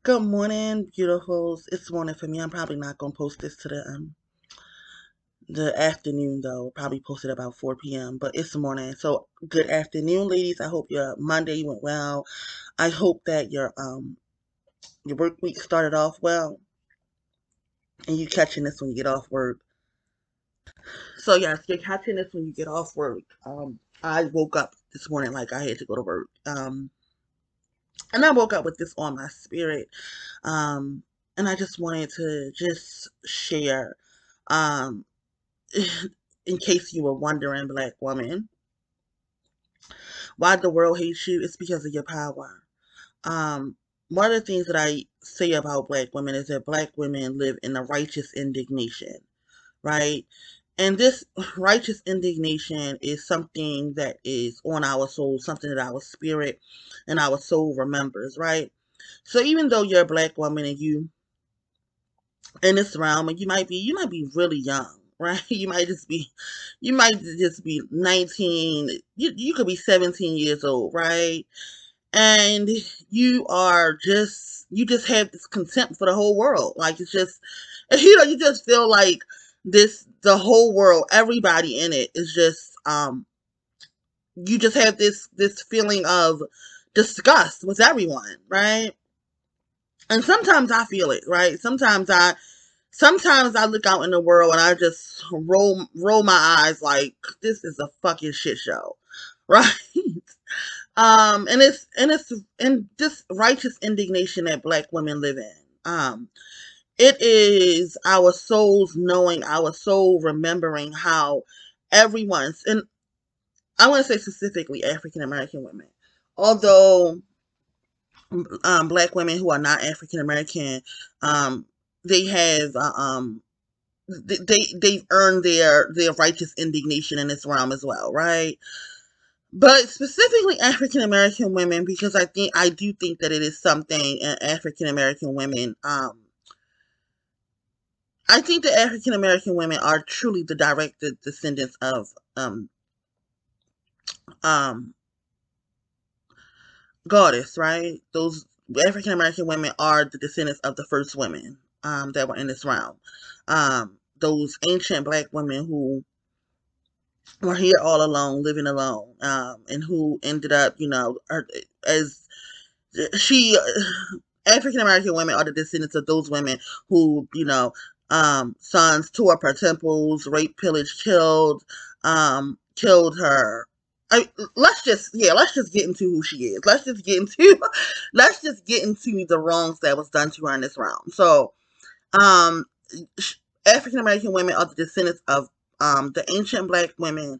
Good morning, beautifuls. It's morning for me. I'm probably not gonna post this to the afternoon though. Probably post it about 4 p.m. But it's the morning. So good afternoon, ladies. I hope your Monday went well. I hope that your work week started off well and you catching this when you get off work. So yes, you're catching this when you get off work. I woke up this morning like I had to go to work. And I woke up with this on my spirit. Um, and I just wanted to just share. Um, in case you were wondering, black woman, why the world hates you, it's because of your power. Um, One of the things that I say about black women is that black women live in a righteous indignation, right? And this righteous indignation is something that is on our soul, something that our spirit and our soul remembers, right? So even though you're a black woman and you in this realm, and you might be really young, right? You might just be 19. You could be 17 years old, right? And you just have this contempt for the whole world. Like it's just you just feel like the whole world, everybody in it is just you just have this feeling of disgust with everyone, right? And sometimes I feel it, right? Sometimes I look out in the world and I just roll my eyes like this is a fucking shit show, right? And this righteous indignation that black women live in. It is our souls knowing, our soul remembering how everyone's, and I want to say specifically African American women, although black women who are not African American, um, they have they've earned their righteous indignation in this realm as well, right? But specifically African American women, because I do think that it is something in African American women. I think that African American women are truly the direct descendants of um goddess, right? Those African American women are the descendants of the first women that were in this realm. Those ancient black women who were here all alone, living alone, and who ended up, as she African American women are the descendants of those women who, sons tore up her temples, raped, pillaged, killed her. Let's just get into who she is. Let's just get into the wrongs that was done to her in this realm. So, um, African American women are the descendants of the ancient black women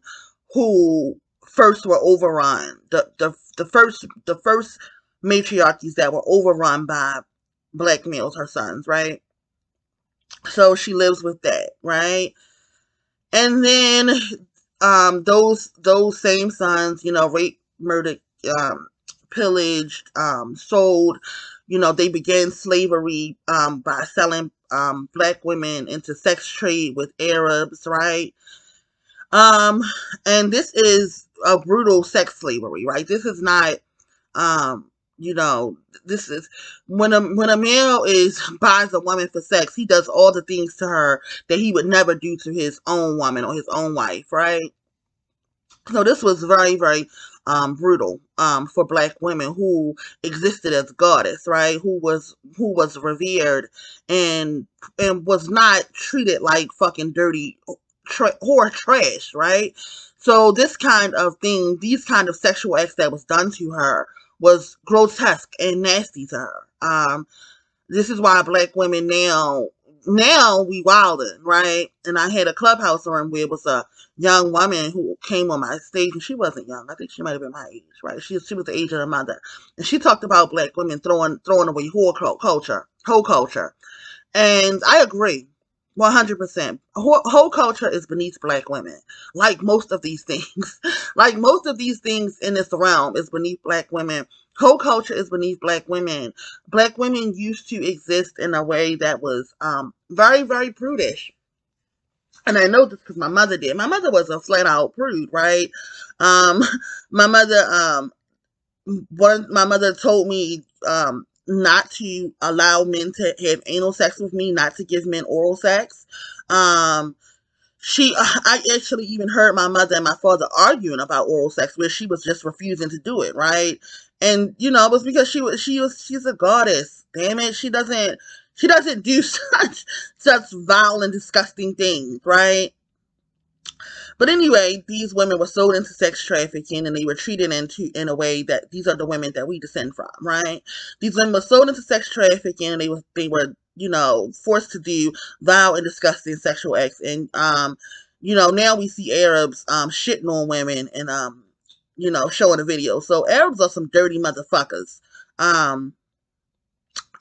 who first were overrun. The first matriarchies that were overrun by black males, her sons, right? So she lives with that, right? And then those same sons, raped, murdered, pillaged, sold, they began slavery by selling black women into sex trade with Arabs, right? Um, and this is a brutal sex slavery, right? This is not, um, you know, this is when a male is buys a woman for sex, he does all the things to her that he would never do to his own woman or his own wife, right? So this was very, very brutal for black women who existed as goddess, right? Who was revered and was not treated like fucking dirty whore trash, right? So this kind of thing, these kind of sexual acts that was done to her was grotesque and nasty to her. This is why black women now we wildin', right? And I had a clubhouse room where it was a young woman who came on my stage, and she wasn't young. I think she might have been my age, right? She was the age of her mother, and she talked about black women throwing away whole culture, and I agree. 100%. Whole culture is beneath black women. Like most of these things. Like most of these things in this realm is beneath black women. Whole culture is beneath black women. Black women used to exist in a way that was very, very prudish. And I know this because my mother did. My mother was a flat out prude, right? Um, my mother, my mother told me not to allow men to have anal sex with me, not to give men oral sex. Um, I actually even heard my mother and my father arguing about oral sex, where she was just refusing to do it, right? And it was because she's a goddess. Damn it, she doesn't do such vile and disgusting things, right? But anyway, these women were sold into sex trafficking, and they were treated in a way that these are the women that we descend from, right? These women were sold into sex trafficking, and they were forced to do vile and disgusting sexual acts. And now we see Arabs shitting on women and showing a video. So Arabs are some dirty motherfuckers.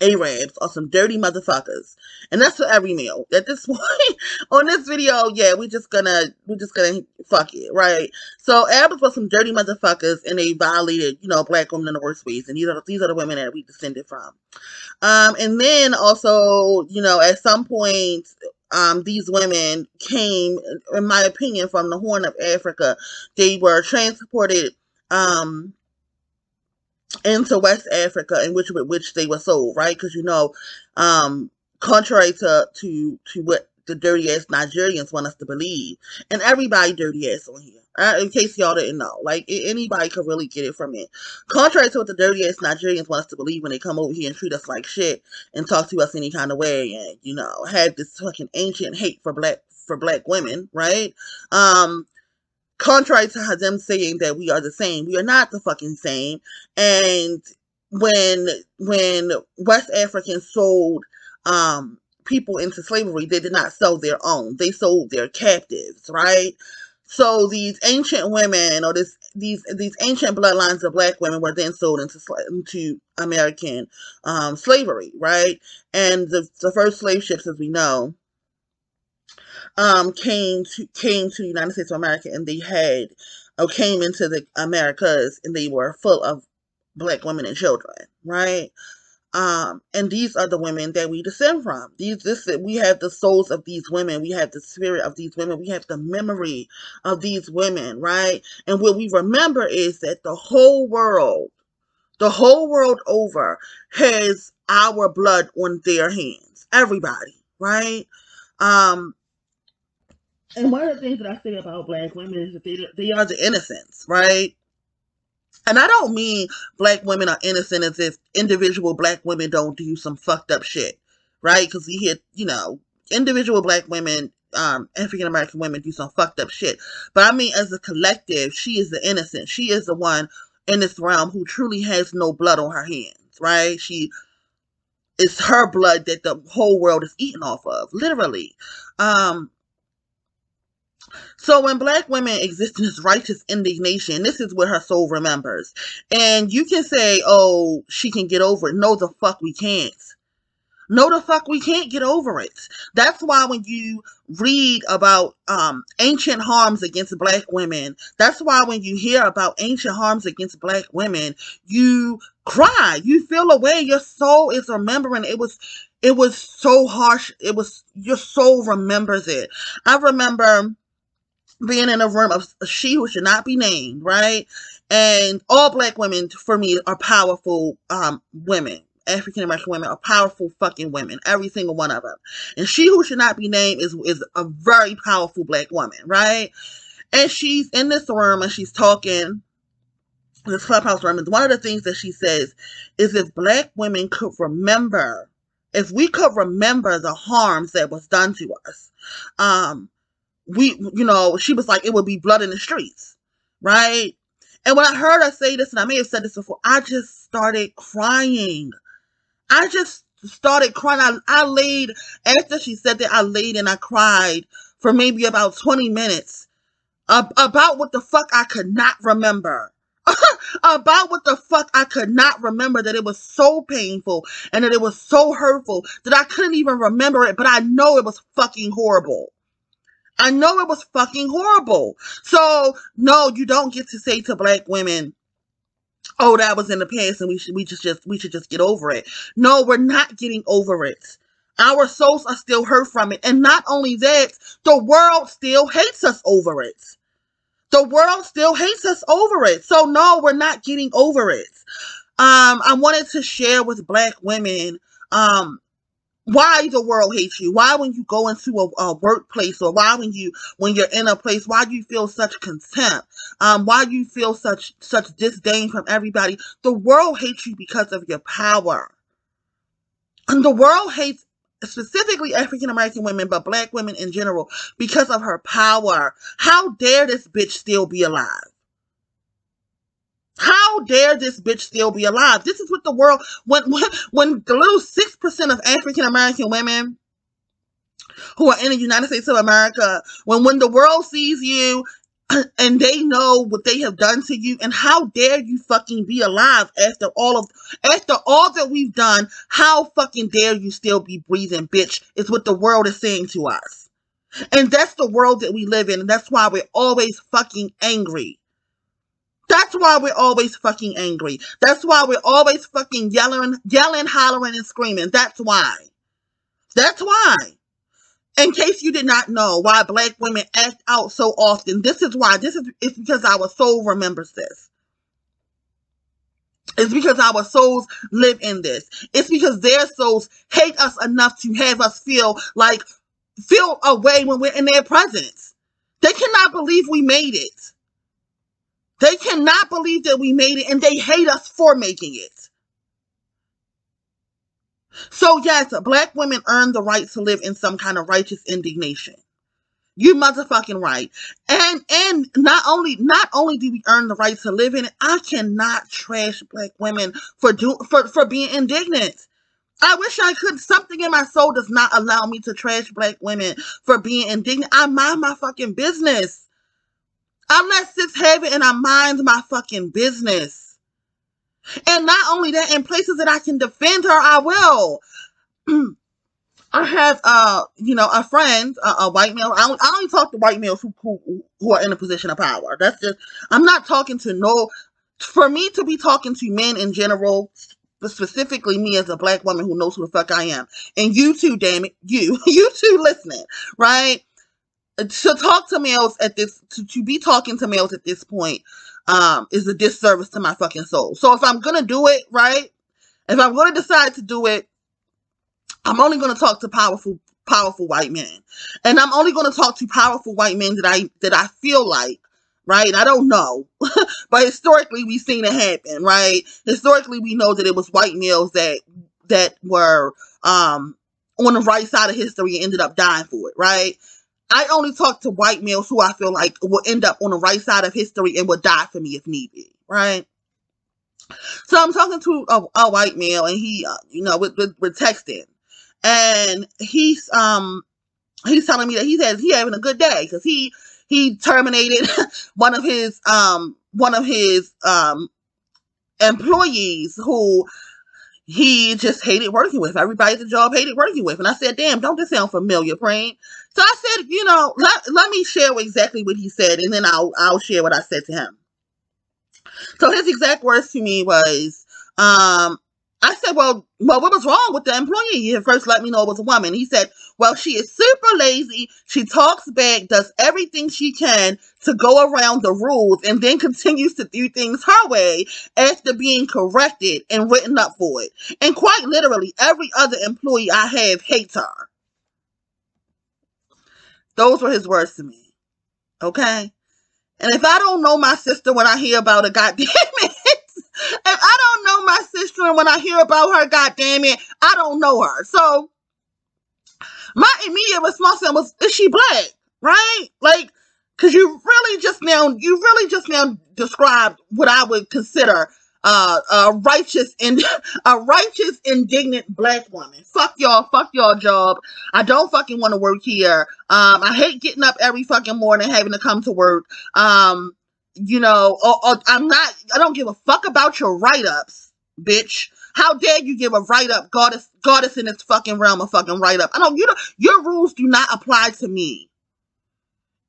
Arabs are some dirty motherfuckers. And that's for every male. At this point, on this video, yeah, we're just gonna fuck it, right? So Arabs were some dirty motherfuckers, and they violated, black women in the worst ways. And these are the women that we descended from. And then also, at some point, these women came, in my opinion, from the Horn of Africa. They were transported, into West Africa, in which they were sold, right? Because contrary to what the dirty ass Nigerians want us to believe, and everybody dirty ass on here. In case y'all didn't know, like anybody could really get it from it. Contrary to what the dirty ass Nigerians want us to believe when they come over here and treat us like shit and talk to us any kind of way, and had this fucking ancient hate for black women, right? Contrary to them saying that we are the same, we are not the fucking same. And when West Africans sold people into slavery, they did not sell their own; they sold their captives, right? So these ancient women, or these ancient bloodlines of black women, were then sold into American slavery, right? And the first slave ships, as we know, came to the United States of America, and they came into the Americas, and they were full of black women and children, right? And these are the women that we descend from. We have the souls of these women, we have the spirit of these women, we have the memory of these women, right? And what we remember is that the whole world over has our blood on their hands. Everybody, right? And one of the things that I say about black women is that they are the innocents, right? And I don't mean black women are innocent as if individual black women don't do some fucked up shit, right? Because we hear, individual black women, African American women do some fucked up shit. But I mean, as a collective, she is the innocent. She is the one in this realm who truly has no blood on her hands, right? It's her blood that the whole world is eating off of, literally. So when black women exist in this righteous indignation, this is what her soul remembers. And you can say, oh, she can get over it. No, the fuck we can't. No, the fuck we can't get over it. That's why when you read about ancient harms against black women, that's why when you hear about ancient harms against black women, you cry. You feel a way. Your soul is remembering. It was so harsh. Your soul remembers it. I remember being in a room of she who should not be named, right? And all black women, for me, are powerful women. African American women are powerful fucking women, every single one of them. And she who should not be named is a very powerful black woman, right? And she's in this room and she's talking, this clubhouse room, and one of the things that she says is if black women could remember, if we could remember the harms that was done to us, she was like, it would be blood in the streets, right? And when I heard her say this, and I may have said this before, I just started crying. I laid, after she said that, I laid and I cried for maybe about 20 minutes about what the fuck I could not remember. About what the fuck I could not remember, that it was so painful and that it was so hurtful that I couldn't even remember it, but I know it was fucking horrible. I know it was fucking horrible. So, no, you don't get to say to black women, oh, that was in the past and we should just get over it. No, we're not getting over it. Our souls are still hurt from it. And not only that, the world still hates us over it. The world still hates us over it. So, no, we're not getting over it. I wanted to share with Black women, why the world hates you, why when you go into a workplace, or why when you're in a place, why you feel such contempt, why you feel such disdain from everybody. The world hates you because of your power. And the world hates specifically African American women, but Black women in general, because of her power. How dare this bitch still be alive? How dare this bitch still be alive? This is what the world, when the little 6% of African American women who are in the United States of America, when the world sees you and they know what they have done to you, and how dare you fucking be alive after all that we've done, how fucking dare you still be breathing, bitch, is what the world is saying to us. And that's the world that we live in, and that's why we're always fucking angry. That's why we're always fucking angry. That's why we're always fucking yelling, hollering, and screaming. That's why. That's why. In case you did not know why Black women act out so often, this is why. It's because our soul remembers this. It's because our souls live in this. It's because their souls hate us enough to have us feel a way when we're in their presence. They cannot believe we made it. They cannot believe that we made it, and they hate us for making it. So yes, Black women earn the right to live in some kind of righteous indignation. You motherfucking right. And not only do we earn the right to live in it, I cannot trash Black women for being indignant. I wish I could. Something in my soul does not allow me to trash Black women for being indignant. I mind my fucking business. I'm not cis-heavy, and I mind my fucking business. And not only that, in places that I can defend her, I will. I have, a friend, a white male. I only talk to white males who are in a position of power. That's just, I'm not talking to for me to be talking to men in general, specifically me as a Black woman who knows who the fuck I am. And you too, damn it, you too listening, right? To talk to males at this, to be talking to males at this point, is a disservice to my fucking soul. So if I'm gonna do it, right? If I'm gonna decide to do it, I'm only gonna talk to powerful white men, and I'm only gonna talk to powerful white men that I feel like, right? I don't know, but historically we've seen it happen, right? Historically, we know that it was white males that were on the right side of history and ended up dying for it, right? I only talk to white males who I feel like will end up on the right side of history and will die for me if need be, right? So I'm talking to a white male, and he, we're texting, and he's telling me that he's having a good day because he terminated one of his employees who he just hated working with. Everybody at the job hated working with. And I said, damn, don't this sound familiar, Praying? So I said, let me share exactly what he said, and then I'll share what I said to him. So his exact words to me was, I said, well, what was wrong with the employee? You first let me know it was a woman. He said, well, she is super lazy. She talks back, does everything she can to go around the rules, and then continues to do things her way after being corrected and written up for it. And quite literally, every other employee I have hates her. Those were his words to me. Okay? And if I don't know my sister when I hear about her, goddamn it. If I don't know my sister and when I hear about her, goddamn it, I don't know her. So my immediate response was, is she Black? Right? Like, because you really just now described what I would consider a righteous indignant Black woman. Fuck y'all job. I don't fucking want to work here. I hate getting up every fucking morning having to come to work. I don't give a fuck about your write-ups, bitch. How dare you give a write-up, goddess in this fucking realm, a fucking write-up. Your rules do not apply to me.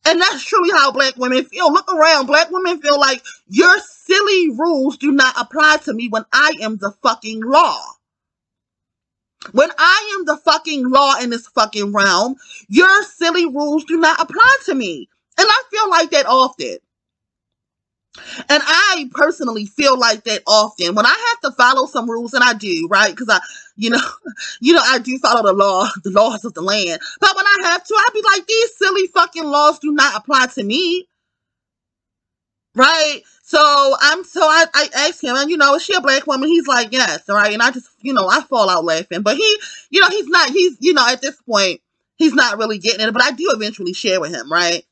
And that's truly how Black women feel. Look around. Black women feel like your silly rules do not apply to me when I am the fucking law. When I am the fucking law in this fucking realm, your silly rules do not apply to me. And I feel like that often. And I personally feel like that often when I have to follow some rules, and I do, right? Because you know, I do follow the laws of the land. But when I have to, I be like, these silly fucking laws do not apply to me, right? I asked him, and is she a black woman? He's like, yes, right. And I just, I fall out laughing. But he's not. He's, at this point, he's not really getting it. But I do eventually share with him, right?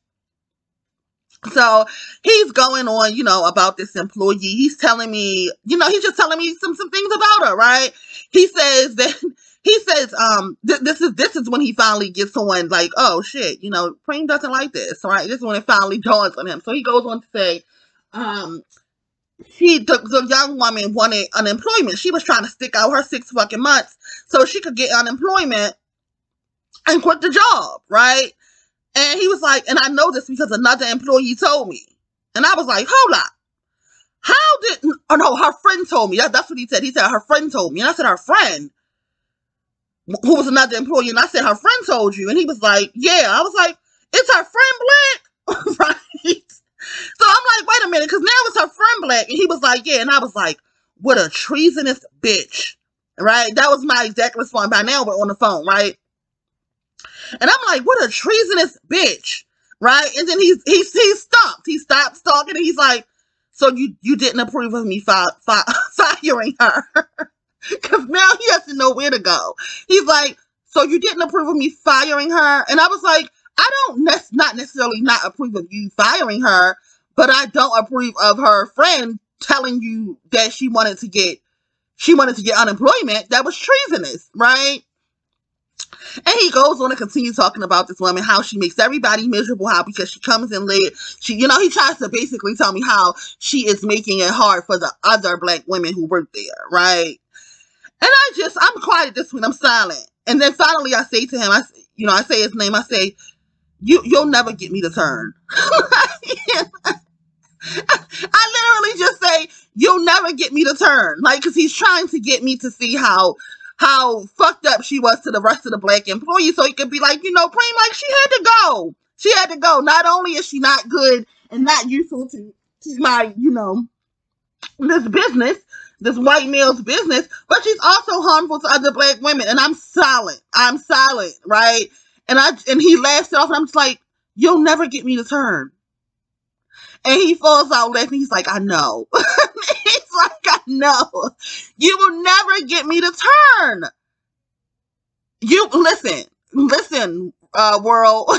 So he's going on, about this employee. He's telling me, he's just telling me some things about her, right? He says that this is when he finally gets on like, oh shit, Preem doesn't like this, right? This is when it finally dawns on him. So he goes on to say, the young woman wanted unemployment. She was trying to stick out her 6 fucking months so she could get unemployment and quit the job, right? And he was like, and I know this because another employee told me. And I was like, hold up. Her friend told me. That's what he said. He said, her friend told me. And I said, her friend? Who was another employee? And I said, her friend told you. And he was like, yeah. I was like, it's her friend Black? Right? So I'm like, wait a minute, because now it's her friend Black. And he was like, yeah. And I was like, what a treasonous bitch. Right? That was my exact response. By now we're on the phone, right? And I'm like, what a treasonous bitch, right? And then he's stumped. He stopped talking, and he's like, so you didn't approve of me firing her? Because now he has to know where to go. He's like, so you didn't approve of me firing her? And I was like, I don't not necessarily not approve of you firing her, but I don't approve of her friend telling you that she wanted to get unemployment. That was treasonous, right? And he goes on to continue talking about this woman, how she makes everybody miserable, how because she comes in late, he tries to basically tell me how she is making it hard for the other Black women who work there, right? And I'm quiet at this point, I'm silent. And then finally I say to him, I say his name, I say, you'll never get me to turn. I literally just say, you'll never get me to turn. Like, because he's trying to get me to see how fucked up she was to the rest of the Black employees, so he could be like, Preem, like, she had to go. She had to go. Not only is she not good and not useful to my, this business, this white male's business, but she's also harmful to other Black women. And I'm silent, right? And he laughs it off, and I'm just like, you'll never get me to turn. And he falls out laughing. He's like, I know. He's like, I know. You will never get me to turn. You listen, world.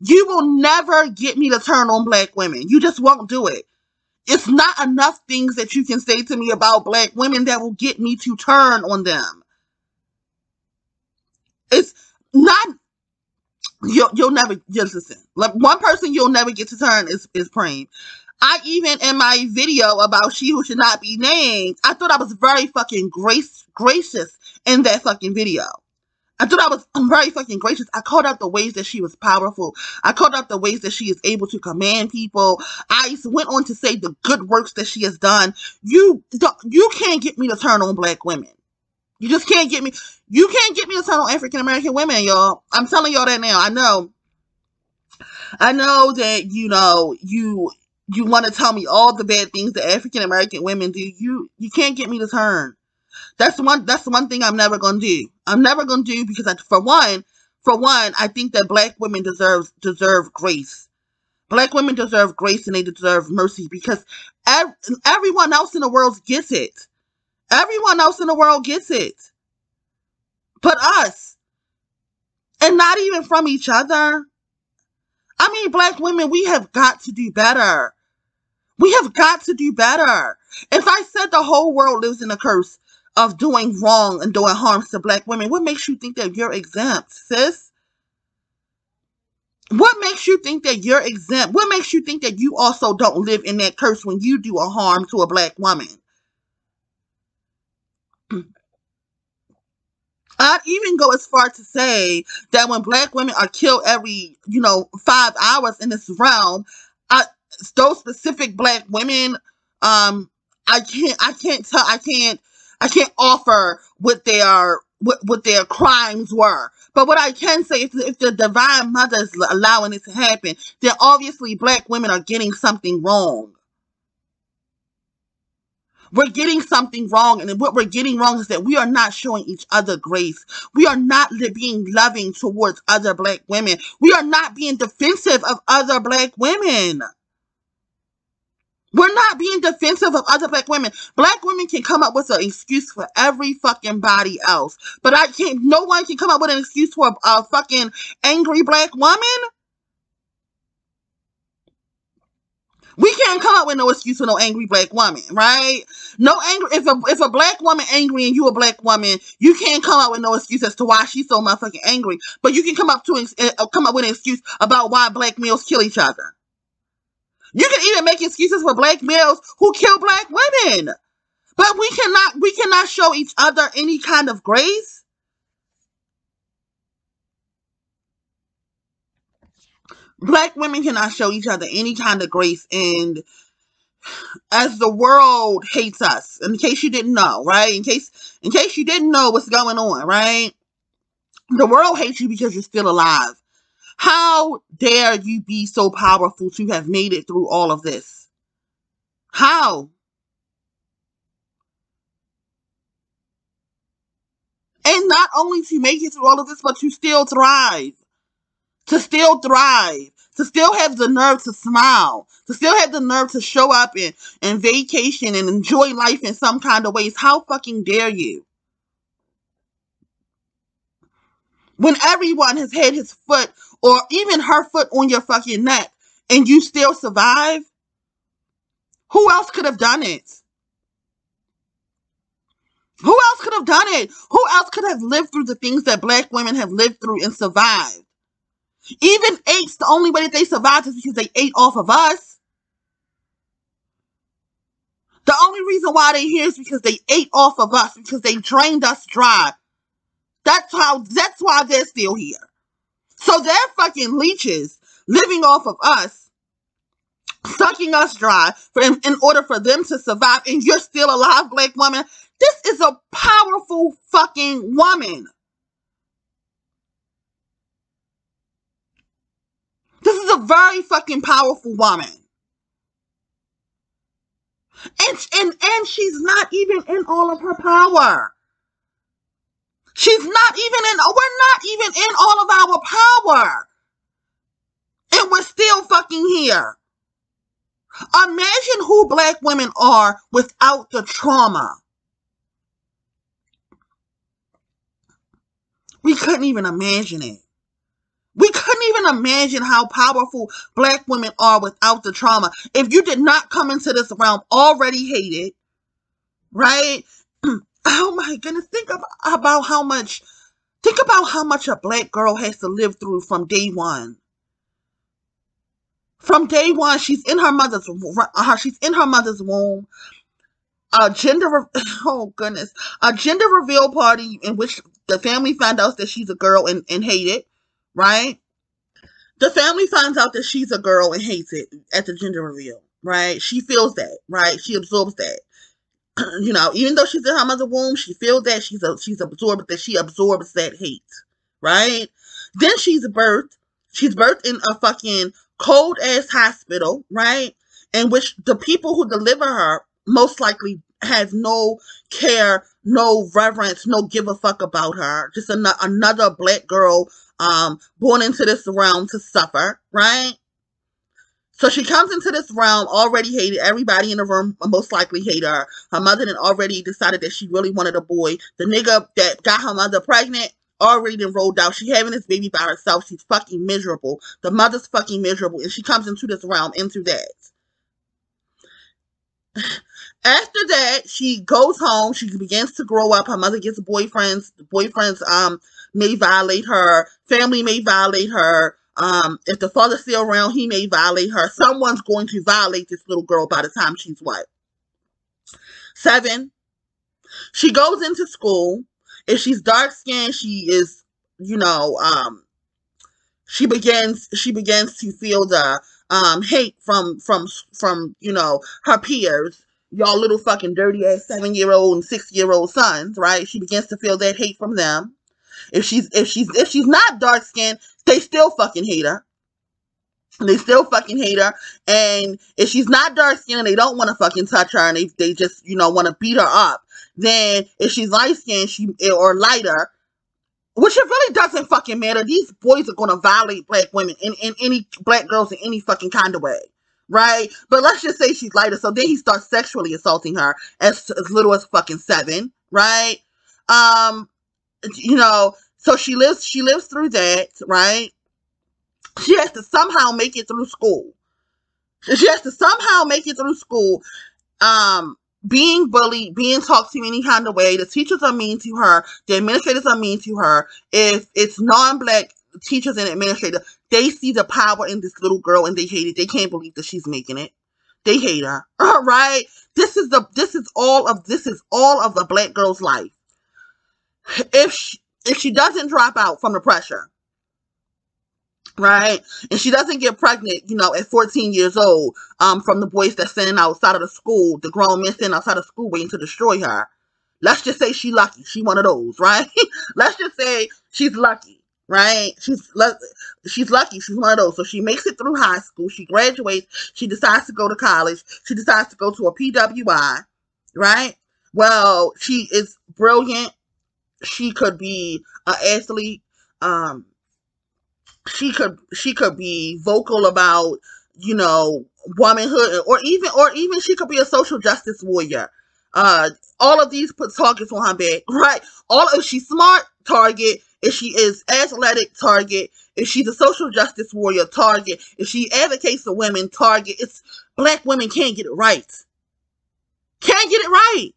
You will never get me to turn on Black women. You just won't do it. It's not enough things that you can say to me about Black women that will get me to turn on them. It's not. You'll never, just listen. Like, one person you'll never get to turn is Preem. I even, in my video about She Who Should Not Be Named, I thought I was very fucking gracious in that fucking video. I thought I was very fucking gracious. I called out the ways that she was powerful. I called out the ways that she is able to command people. I went on to say the good works that she has done. You can't get me to turn on Black women. You just can't get me. You can't get me to turn on African American women, y'all. I'm telling y'all that now. I know that you want to tell me all the bad things that African American women do. You can't get me to turn. That's the one thing I'm never gonna do. I'm never gonna do, because for one, I think that Black women deserve grace. Black women deserve grace, and they deserve mercy, because everyone else in the world gets it. Everyone else in the world gets it. But us. And not even from each other. I mean, Black women, we have got to do better. We have got to do better. If I said the whole world lives in a curse of doing wrong and doing harms to Black women, what makes you think that you're exempt, sis? What makes you think that you're exempt? What makes you think that you also don't live in that curse when you do a harm to a Black woman? I'd even go as far to say that when Black women are killed every, 5 hours in this realm, those specific Black women, I can't offer what their crimes were. But what I can say is, if the Divine Mother is allowing it to happen, then obviously Black women are getting something wrong. We're getting something wrong, and what we're getting wrong is that we are not showing each other grace. We are not being loving towards other black women. We are not being defensive of other black women. We're not being defensive of other black women. Black women can come up with an excuse for every fucking body else, but no one can come up with an excuse for a fucking angry black woman. We can't come up with no excuse for no angry black woman, right? No anger. If a black woman angry and you a black woman, you can't come up with no excuse as to why she's so motherfucking angry. But you can come up with an excuse about why black males kill each other. You can even make excuses for black males who kill black women. But we cannot show each other any kind of grace. Black women cannot show each other any kind of grace, and as the world hates us, in case you didn't know, right? In case you didn't know what's going on, right? The world hates you because you're still alive. How dare you be so powerful to have made it through all of this? How? And not only to make it through all of this, but to still thrive. To still thrive. To still have the nerve to smile. To still have the nerve to show up and vacation and enjoy life in some kind of ways. How fucking dare you? When everyone has had his foot or even her foot on your fucking neck and you still survive? Who else could have done it? Who else could have done it? Who else could have lived through the things that black women have lived through and survived? Even apes, the only way that they survived is because they ate off of us. The only reason why they're here is because they ate off of us, because they drained us dry. That's why they're still here. So they're fucking leeches living off of us, sucking us dry in order for them to survive, and you're still alive, black woman. This is a powerful fucking woman. This is a very fucking powerful woman. And she's not even in all of her power. We're not even in all of our power. And we're still fucking here. Imagine who black women are without the trauma. We couldn't even imagine it. We couldn't even imagine how powerful black women are without the trauma. If you did not come into this realm already hated, right? Oh my goodness, think about how much a black girl has to live through from day one. From day one, she's in her mother's womb. A gender reveal party in which the family found out that she's a girl and hate it, right? The family finds out that she's a girl and hates it at the gender reveal, right? She feels that, right? She absorbs that. Even though she's in her mother's womb, she feels that she absorbs that hate, right? Then she's birthed in a fucking cold ass hospital, right? In which the people who deliver her most likely have no care, no reverence, no give a fuck about her. Just another black girl born into this realm to suffer, right? So she comes into this realm already hated. Everybody in the room most likely hate her. Her mother had already decided that she really wanted a boy. The nigga that got her mother pregnant already then rolled out. She having this baby by herself. She's fucking miserable. The mother's fucking miserable. And she comes into this realm into that. After that, she goes home. She begins to grow up. Her mother gets boyfriends. The boyfriends may violate her. Family may violate her. If the father's still around, he may violate her. Someone's going to violate this little girl by the time she's what? 7. She goes into school. If she's dark skinned, she is, she begins to feel the hate from her peers. Y'all little fucking dirty ass 7-year-old and 6-year-old sons, right? She begins to feel that hate from them. If she's not dark skinned, they still fucking hate her. They still fucking hate her. And if she's not dark skinned and they don't want to fucking touch her and they just, want to beat her up, then if she's light skinned or lighter, which it really doesn't fucking matter. These boys are gonna violate black women in any black girls in any fucking kind of way. Right? But let's just say she's lighter. So then he starts sexually assaulting her as little as fucking 7, right? Um, so she lives through that, right? She has to somehow make it through school. She has to somehow make it through school. Being bullied, being talked to any kind of way. The teachers are mean to her. The administrators are mean to her. If it's non-black teachers and administrators, they see the power in this little girl and they hate it. They can't believe that she's making it. They hate her. All right. This is all of the black girl's life. If she doesn't drop out from the pressure, right, and she doesn't get pregnant, at 14 years old, from the boys that's standing outside of the school, the grown men standing outside of school waiting to destroy her. Let's just say she's lucky. She one of those, right? Let's just say she's lucky, right? She's lucky. She's one of those. So she makes it through high school. She graduates. She decides to go to college. She decides to go to a PWI, right? Well, she is brilliant. She could be an athlete. She could be vocal about, womanhood, or even she could be a social justice warrior. All of these put targets on her back, right? If she's smart, target. If she is athletic, target. If she's a social justice warrior, target. If she advocates for women, target. It's black women can't get it right. Can't get it right.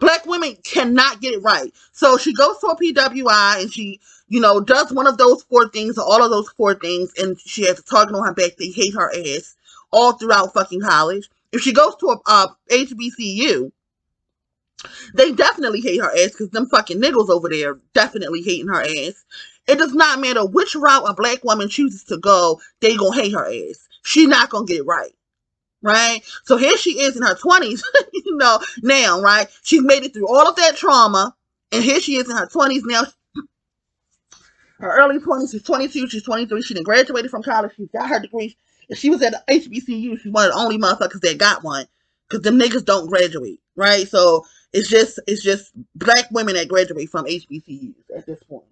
Black women cannot get it right. So she goes to a PWI and she, does one of those 4 things, or all of those 4 things, and she has a target on her back. They hate her ass all throughout fucking college. If she goes to a HBCU, they definitely hate her ass because them fucking niggas over there definitely hating her ass. It does not matter which route a black woman chooses to go, they gonna hate her ass. She not gonna get it right. Right? So here she is in her 20s, now, right? She's made it through all of that trauma, and here she is in her 20s now. Her early 20s, she's 22, she's 23, she done graduated from college, she's got her degree. If she was at the HBCU, she's one of the only motherfuckers that got one, because them niggas don't graduate, right? So it's just black women that graduate from HBCUs at this point.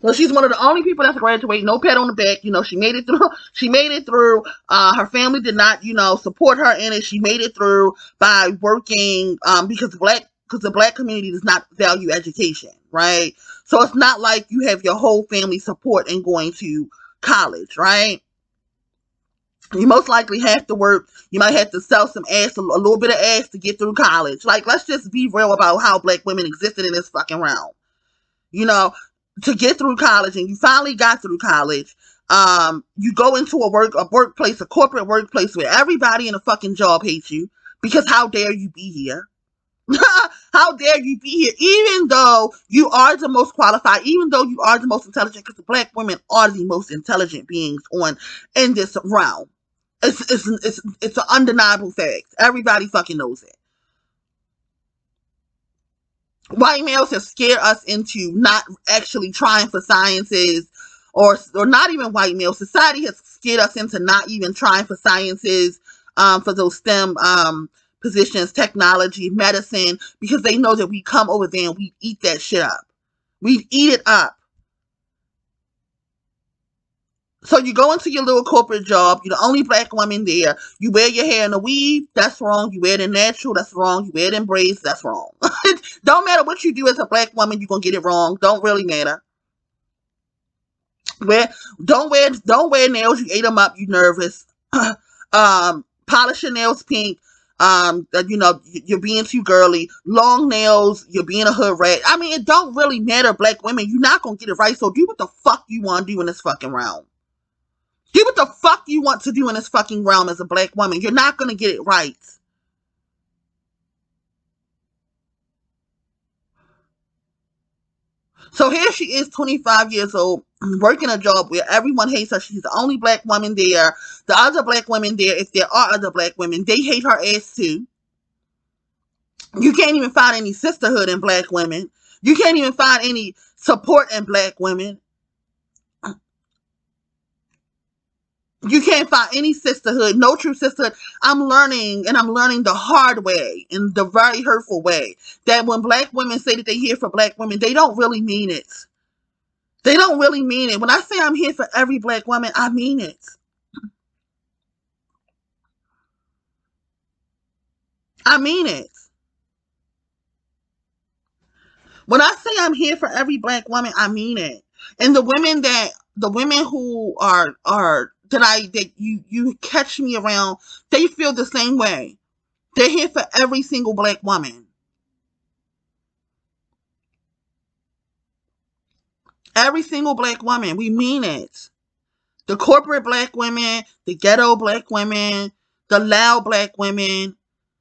So she's one of the only people that's graduate. No pat on the back. She made it through. She made it through. Her family did not, support her in it. She made it through by working, because the black community does not value education, right? So it's not like you have your whole family support in going to college, right? You most likely have to work. You might have to sell some ass, a little bit of ass to get through college. Like, let's just be real about how black women existed in this fucking realm. To get through college, and you finally got through college, you go into a workplace, a corporate workplace where everybody in a fucking job hates you, because how dare you be here? How dare you be here? Even though you are the most qualified, even though you are the most intelligent, because the black women are the most intelligent beings in this realm. It's an undeniable fact. Everybody fucking knows it. White males have scared us into not actually trying for sciences, or not even white males. Society has scared us into not even trying for sciences, for those STEM positions, technology, medicine, because they know that we come over there and we eat that shit up. We eat it up. So you go into your little corporate job, you're the only black woman there, you wear your hair in a weave, that's wrong. You wear it in natural, that's wrong. You wear it in braids, that's wrong. Don't matter what you do as a black woman, you're going to get it wrong. Don't really matter. Don't wear nails, you ate them up, you nervous. Polish your nails pink. You're being too girly. Long nails, you're being a hood rat. I mean, it don't really matter, black women. You're not going to get it right, so do what the fuck you want to do in this fucking realm. Do what the fuck you want to do in this fucking realm as a black woman. You're not going to get it right. So here she is, 25 years old, working a job where everyone hates her. She's the only black woman there. The other black women there, if there are other black women, they hate her ass too. You can't even find any sisterhood in black women. You can't even find any support in black women. You can't find any sisterhood, no true sisterhood. I'm learning, and I'm learning the hard way, in the very hurtful way, that when black women say that they're here for black women, they don't really mean it. They don't really mean it. When I say I'm here for every black woman, I mean it. I mean it. When I say I'm here for every black woman, I mean it. And the women who are that you catch me around, they feel the same way. They're here for every single black woman. Every single black woman. We mean it. The corporate black women, the ghetto black women, the loud black women,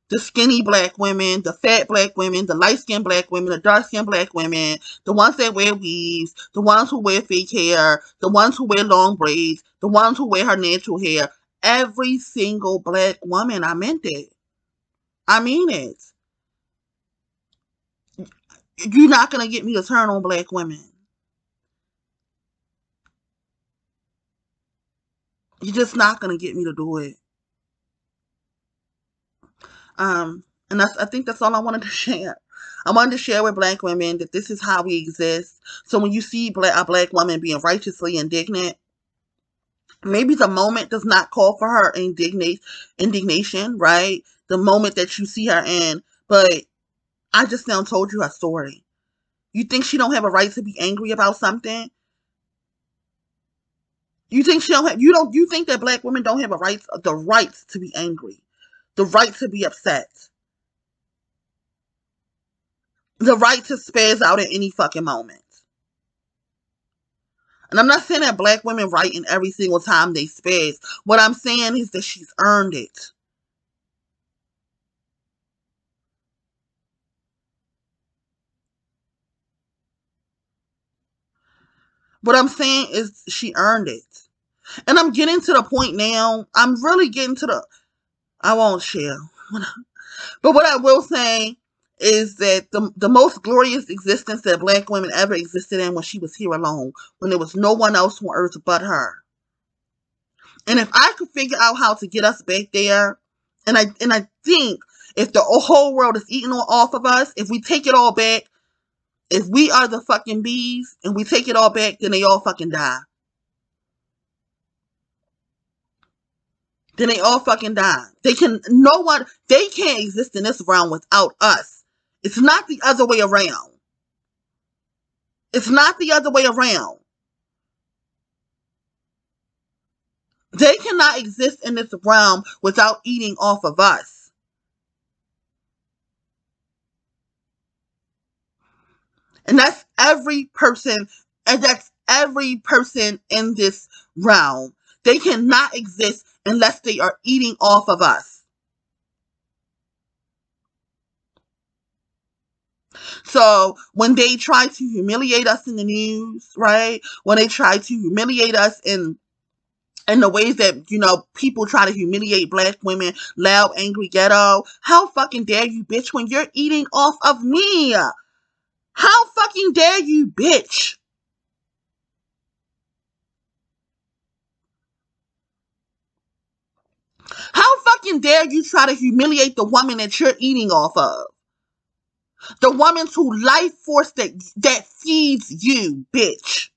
the skinny black women, the fat black women, the light skinned black women, the dark skinned black women, the ones that wear weaves, the ones who wear fake hair, the ones who wear long braids, the ones who wear her natural hair. Every single black woman. I meant it. I mean it. You're not going to get me to turn on black women. You're just not going to get me to do it. And I think that's all I wanted to share. I wanted to share with black women that this is how we exist. So when you see a black woman being righteously indignant, maybe the moment does not call for her indignation, right? The moment that you see her in, but I just now told you her story. You think she don't have a right to be angry about something? You think she don't have, you think that black women don't have the right to be angry, the right to be upset, the right to spaz out at any fucking moment. And I'm not saying that black women right in every single time they spaz. What I'm saying is that she's earned it. What I'm saying is she earned it. And I'm getting to the point now. I'm really getting to I won't share. But what I will say is that the most glorious existence that black women ever existed in, when she was here alone, when there was no one else on earth but her. And if I could figure out how to get us back there, and I think if the whole world is eating off of us, if we take it all back, if we are the fucking bees and we take it all back, then they all fucking die. Then they all fucking die. They can't exist in this realm without us. It's not the other way around. It's not the other way around. They cannot exist in this realm without eating off of us. And that's every person in this realm. They cannot exist unless they are eating off of us. So when they try to humiliate us in the news, right? When they try to humiliate us in the ways that, people try to humiliate black women, loud, angry, ghetto. How fucking dare you, bitch, when you're eating off of me? How fucking dare you, bitch? How fucking dare you try to humiliate the woman that you're eating off of? The woman whose life force that feeds you, bitch.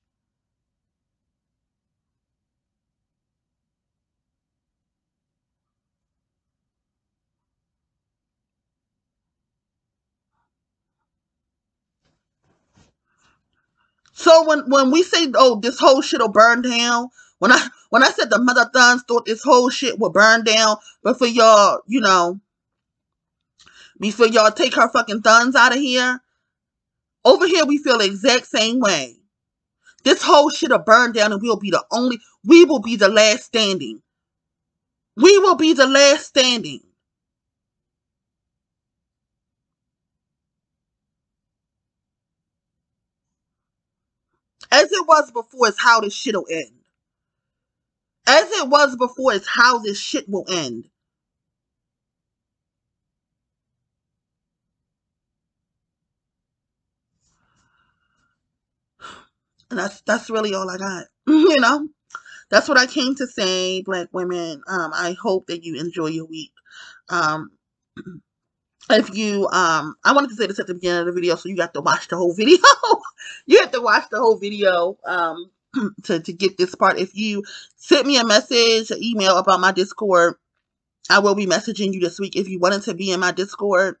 So when we say, oh, this whole shit'll burn down, when I said the mother thuns thought this whole shit would burn down, but for y'all, before y'all take her fucking thuns out of here, over here we feel the exact same way. This whole shit'll burn down and we will be the last standing. We will be the last standing. As it was before is how this shit'll end. As it was before is how this shit will end. And that's really all I got. That's what I came to say, Black women. I hope that you enjoy your week. Um, if you, I wanted to say this at the beginning of the video, so you got to watch the whole video. You have to watch the whole video, to get this part. If you sent me a message, an email about my Discord, I will be messaging you this week. If you wanted to be in my Discord,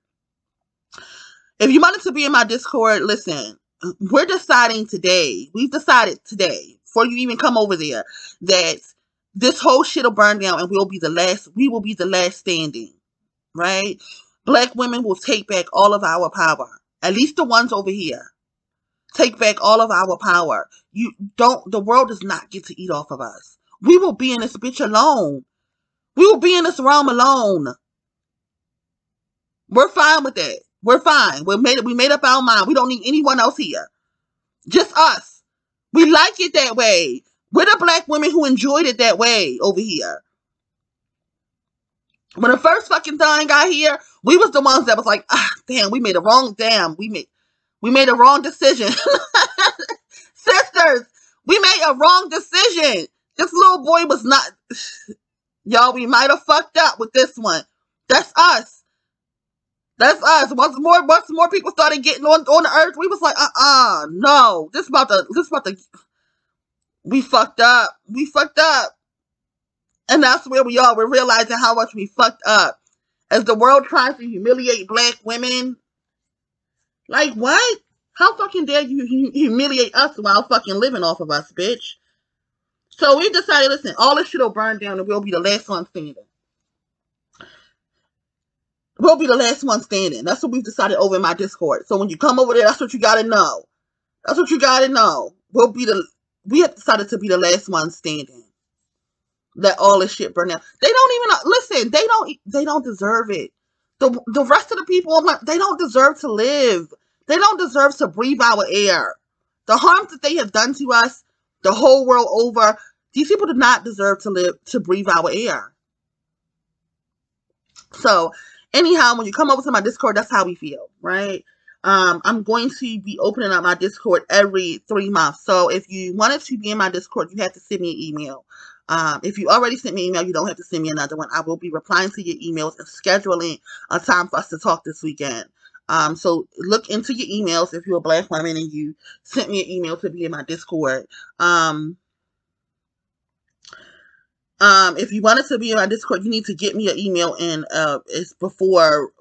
listen, we're deciding today. We've decided today, before you even come over there, that this whole shit will burn down and we will be the last standing, right? Black women will take back all of our power. At least the ones over here. Take back all of our power. The world does not get to eat off of us. We will be in this bitch alone. We will be in this realm alone. We're fine with that. We're fine. We made up our mind. We don't need anyone else here. Just us. We like it that way. We're the black women who enjoyed it that way over here. When the first fucking thing got here, we was the ones that was like, damn, we made a wrong decision. Sisters, we made a wrong decision. This little boy was not, y'all, we might have fucked up with this one. That's us. That's us. Once more people started getting on the earth, we was like, no. This about to, we fucked up. We fucked up. And that's where we are. We're realizing how much we fucked up. As the world tries to humiliate black women. Like, what? How fucking dare you humiliate us while fucking living off of us, bitch? So we decided, listen, all this shit will burn down and we'll be the last one standing. We'll be the last one standing. That's what we've decided over in my Discord. So when you come over there, that's what you gotta know. That's what you gotta know. We have decided to be the last one standing. Let all this shit burn down. They don't even listen. They don't deserve it. The rest of the people, they don't deserve to live. They don't deserve to breathe our air. The harms that they have done to us, the whole world over, these people do not deserve to breathe our air. So, anyhow, when you come over to my Discord, that's how we feel, right? I'm going to be opening up my Discord every 3 months. So if you wanted to be in my Discord, you have to send me an email. If you already sent me an email, you don't have to send me another one. I will be replying to your emails and scheduling a time for us to talk this weekend. So look into your emails if you're a black woman and you sent me an email to be in my Discord. If you wanted to be in my Discord, you need to get me an email in, it's before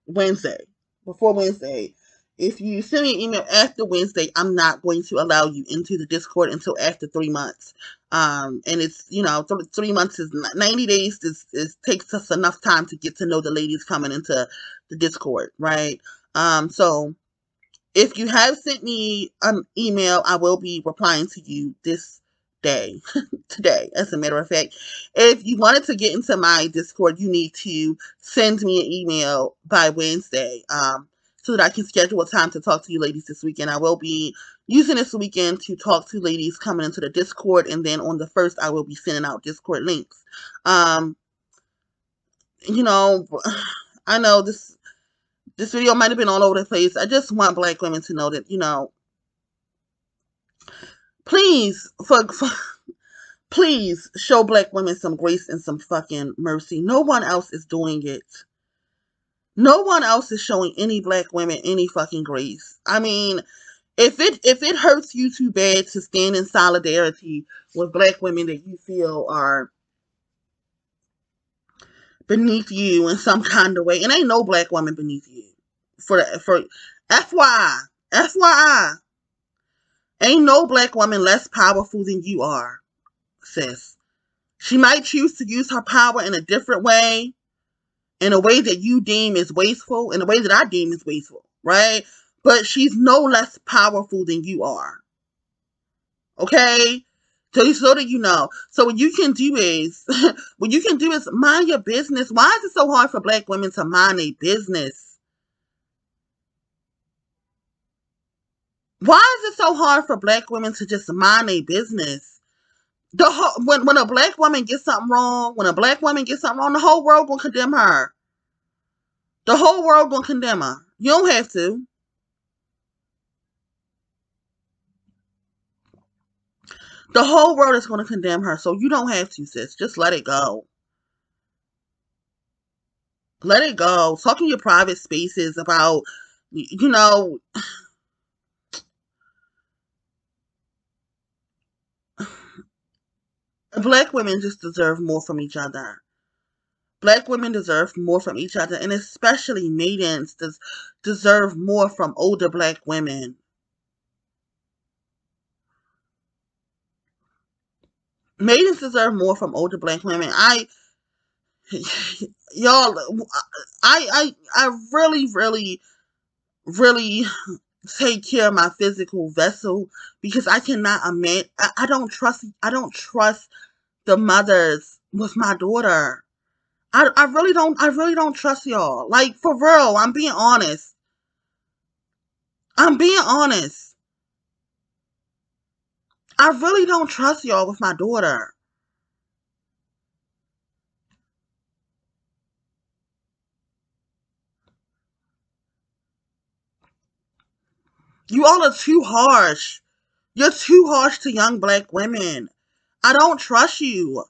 Wednesday. Before Wednesday. If you send me an email after Wednesday, I'm not going to allow you into the Discord until after 3 months. And it's, 3 months is 90 days. This takes us enough time to get to know the ladies coming into the Discord, right? So if you have sent me an email, I will be replying to you this day, today, as a matter of fact. If you wanted to get into my Discord, you need to send me an email by Wednesday, so that I can schedule a time to talk to you ladies this weekend. I will be using this weekend to talk to ladies coming into the Discord, and then on the 1st, I will be sending out Discord links. I know this video might have been all over the place. I just want black women to know that, please, please show black women some grace and some fucking mercy. No one else is doing it. No one else is showing any black women any fucking grace. I mean, if it hurts you too bad to stand in solidarity with black women that you feel are beneath you in some kind of way, and ain't no black woman beneath you. For FYI, ain't no black woman less powerful than you are, sis. She might choose to use her power in a different way, in a way that you deem is wasteful, in a way that I deem is wasteful, right? But she's no less powerful than you are. Okay? So that you know. So what you can do is mind your business. Why is it so hard for black women to mind their business? Why is it so hard for black women to just mind their business? When a black woman gets something wrong, the whole world gonna condemn her. The whole world gonna condemn her. You don't have to. The whole world is going to condemn her, so you don't have to, sis. Just let it go. Let it go. Talk in your private spaces about, you know, black women just deserve more from each other. Black women deserve more from each other, and especially maidens deserve more from older black women. Maidens deserve more from older black women. Y'all, I really, really, really take care of my physical vessel because I cannot admit I don't trust the mothers with my daughter. I really don't trust y'all. Like, for real, I'm being honest. I'm being honest. I really don't trust y'all with my daughter. You all are too harsh. You're too harsh to young black women. I don't trust you.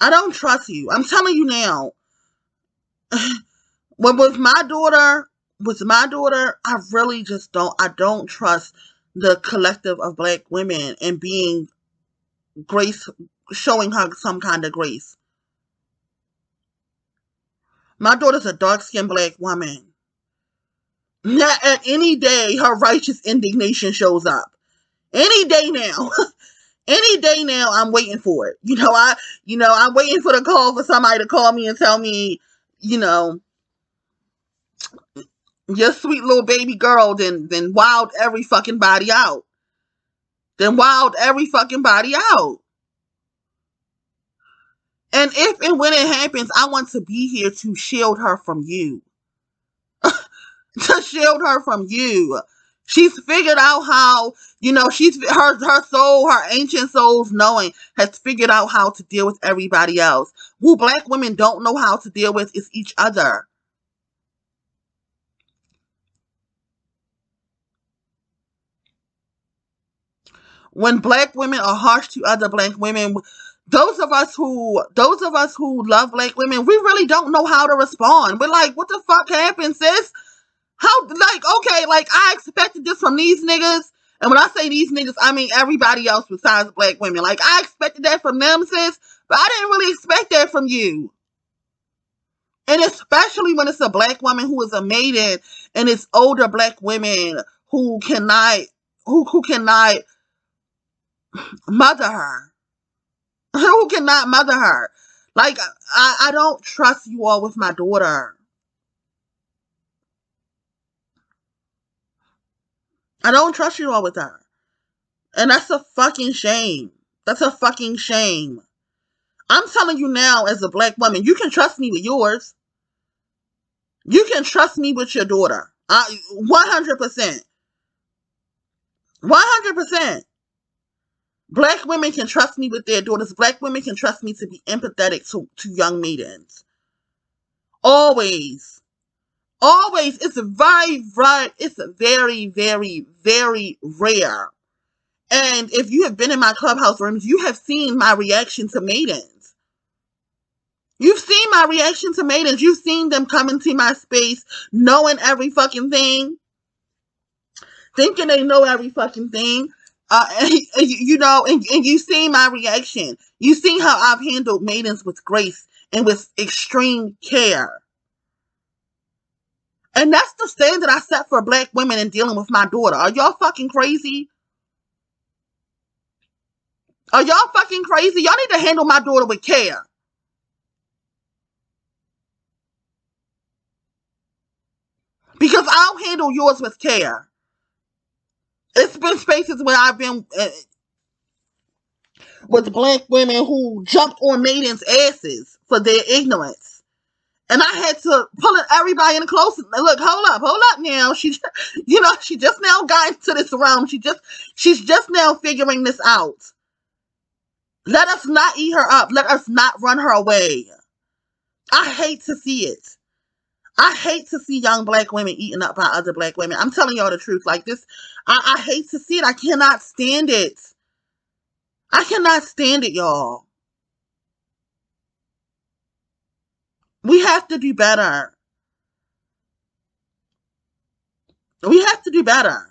I don't trust you. I'm telling you now. When with my daughter, I really just I don't trust the collective of black women and being grace, showing her some kind of grace. My daughter's a dark skinned black woman. Not at any day her righteous indignation shows up. Any day now. Any day now, I'm waiting for it. I'm waiting for the call for somebody to call me and tell me, you know, your sweet little baby girl then wild every fucking body out. Then wild every fucking body out. And if and when it happens, I want to be here to shield her from you. To shield her from you. She's figured out how, she's her soul, her ancient soul's knowing has figured out how to deal with everybody else. Who black women don't know how to deal with is each other. When black women are harsh to other black women, those of us who love black women, we really don't know how to respond. We're like, what the fuck happened, sis? How, like, okay, like, I expected this from these niggas. And when I say these niggas, I mean everybody else besides black women. Like, I expected that from them, sis, but I didn't really expect that from you. And especially when it's a black woman who is a maiden and it's older black women who cannot mother her. Who cannot mother her. Like, I don't trust you all with my daughter. I don't trust you all with her. And that's a fucking shame. That's a fucking shame. I'm telling you now, as a black woman, you can trust me with yours. You can trust me with your daughter. 100%. 100%. Black women can trust me with their daughters. Black women can trust me to be empathetic to young maidens. Always. Always. It's very, very, very rare. And if you have been in my clubhouse rooms, you have seen my reaction to maidens. You've seen my reaction to maidens. You've seen them come into my space knowing every fucking thing. Thinking they know every fucking thing. And you've seen my reaction. You've seen how I've handled maidens with grace and with extreme care. And that's the standard I set for black women in dealing with my daughter. Are y'all fucking crazy? Are y'all fucking crazy? Y'all need to handle my daughter with care. Because I'll handle yours with care. It's been spaces where I've been with black women who jumped on maidens' asses for their ignorance. And I had to pull everybody in close. Look, hold up now. She just now got into this realm. She's just now figuring this out. Let us not eat her up. Let us not run her away. I hate to see it. I hate to see young black women eaten up by other black women. I'm telling y'all the truth. Like this, I hate to see it. I cannot stand it. I cannot stand it, y'all. We have to do better. We have to do better.